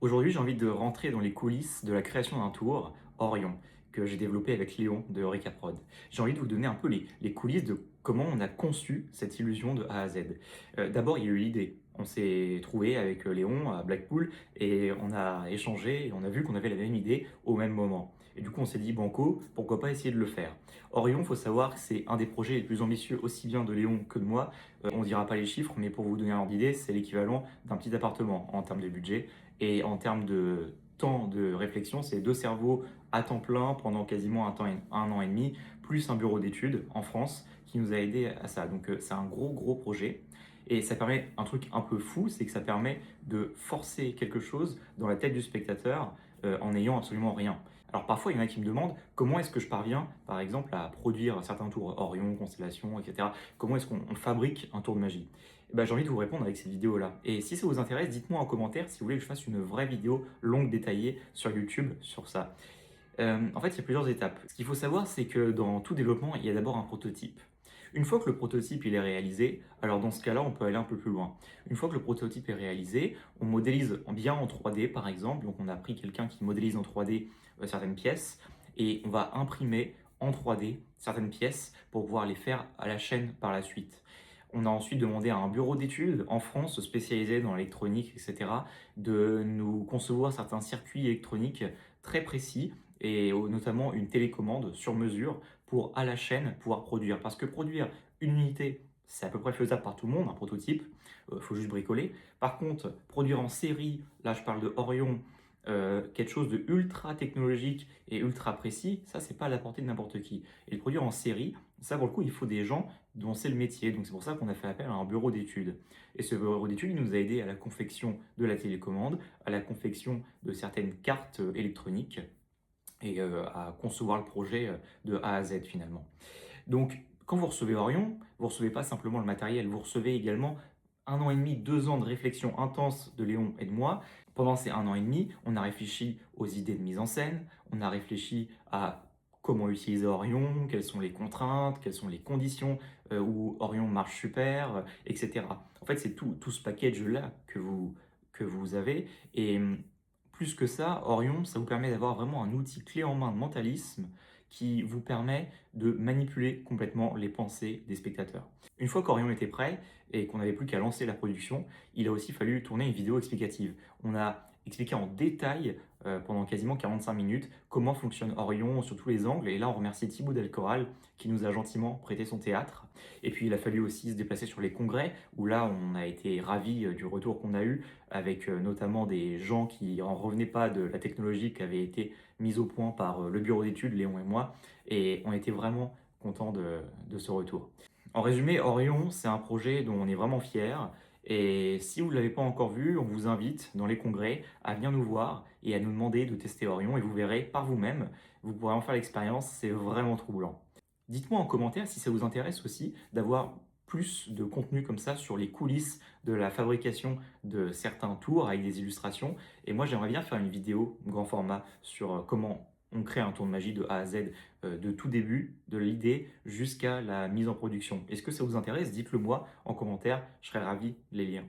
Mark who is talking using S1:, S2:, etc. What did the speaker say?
S1: Aujourd'hui, j'ai envie de rentrer dans les coulisses de la création d'un tour, Orion, que j'ai développé avec Léon de Eureka Prod. J'ai envie de vous donner un peu les coulisses de comment on a conçu cette illusion de A à Z. D'abord, il y a eu l'idée. On s'est trouvé avec Léon à Blackpool et on a échangé et on a vu qu'on avait la même idée au même moment. Et du coup, on s'est dit, Banco, pourquoi pas essayer de le faire. Orion, il faut savoir que c'est un des projets les plus ambitieux, aussi bien de Léon que de moi. On ne dira pas les chiffres, mais pour vous donner un ordre d'idée, c'est l'équivalent d'un petit appartement en termes de budget. Et en termes de temps de réflexion, c'est deux cerveaux à temps plein pendant quasiment un an et demi, plus un bureau d'études en France qui nous a aidé à ça. Donc c'est un gros projet. Et ça permet un truc un peu fou, c'est que ça permet de forcer quelque chose dans la tête du spectateur en n'ayant absolument rien. Alors parfois, il y en a qui me demandent comment est-ce que je parviens, par exemple, à produire certains tours Orion, Constellation, etc. Comment est-ce qu'on fabrique un tour de magie? Eh ben, j'ai envie de vous répondre avec cette vidéo-là. Et si ça vous intéresse, dites-moi en commentaire si vous voulez que je fasse une vraie vidéo longue, détaillée sur YouTube sur ça. En fait, il y a plusieurs étapes. Ce qu'il faut savoir, c'est que dans tout développement, il y a d'abord un prototype. Une fois que le prototype il est réalisé, alors dans ce cas-là, on peut aller un peu plus loin. Une fois que le prototype est réalisé, on modélise bien en 3D par exemple. Donc on a pris quelqu'un qui modélise en 3D certaines pièces et on va imprimer en 3D certaines pièces pour pouvoir les faire à la chaîne par la suite. On a ensuite demandé à un bureau d'études en France spécialisé dans l'électronique, etc., de nous concevoir certains circuits électroniques très précis et notamment une télécommande sur mesure pour à la chaîne pouvoir produire. Parce que produire une unité, c'est à peu près faisable par tout le monde, un prototype, il faut juste bricoler. Par contre, produire en série, là je parle de Orion, quelque chose de ultra technologique et ultra précis, ça c'est pas à la portée de n'importe qui. Et le produire en série, ça pour le coup il faut des gens dont c'est le métier. Donc c'est pour ça qu'on a fait appel à un bureau d'études. Et ce bureau d'études il nous a aidé à la confection de la télécommande, à la confection de certaines cartes électroniques et à concevoir le projet de A à Z finalement. Donc, quand vous recevez Orion, vous recevez pas simplement le matériel, vous recevez également un an et demi, 2 ans de réflexion intense de Léon et de moi. Pendant ces un an et demi, on a réfléchi aux idées de mise en scène, on a réfléchi à comment utiliser Orion, quelles sont les contraintes, quelles sont les conditions où Orion marche super, etc. En fait, c'est tout ce package-là que vous avez. Et plus que ça, Orion, ça vous permet d'avoir vraiment un outil clé en main de mentalisme qui vous permet de manipuler complètement les pensées des spectateurs. Une fois qu'Orion était prêt et qu'on n'avait plus qu'à lancer la production, il a aussi fallu tourner une vidéo explicative. On a expliqué en détail pendant quasiment 45 minutes comment fonctionne Orion sur tous les angles. Et là, on remercie Thibaut Delcoral qui nous a gentiment prêté son théâtre. Et puis, il a fallu aussi se déplacer sur les congrès où là, on a été ravis du retour qu'on a eu avec notamment des gens qui en revenaient pas de la technologie qui avait été mise au point par le bureau d'études, Léon et moi. Et on était vraiment contents de ce retour. En résumé, Orion, c'est un projet dont on est vraiment fier. Et si vous ne l'avez pas encore vu, on vous invite dans les congrès à venir nous voir et à nous demander de tester Orion. Et vous verrez par vous-même, vous pourrez en faire l'expérience, c'est vraiment troublant. Dites-moi en commentaire si ça vous intéresse aussi d'avoir plus de contenu comme ça sur les coulisses de la fabrication de certains tours avec des illustrations. Et moi, j'aimerais bien faire une vidéo grand format sur comment on crée un tour de magie de A à Z, de tout début, de l'idée jusqu'à la mise en production. Est-ce que ça vous intéresse? Dites-le moi en commentaire, je serais ravi de les lire.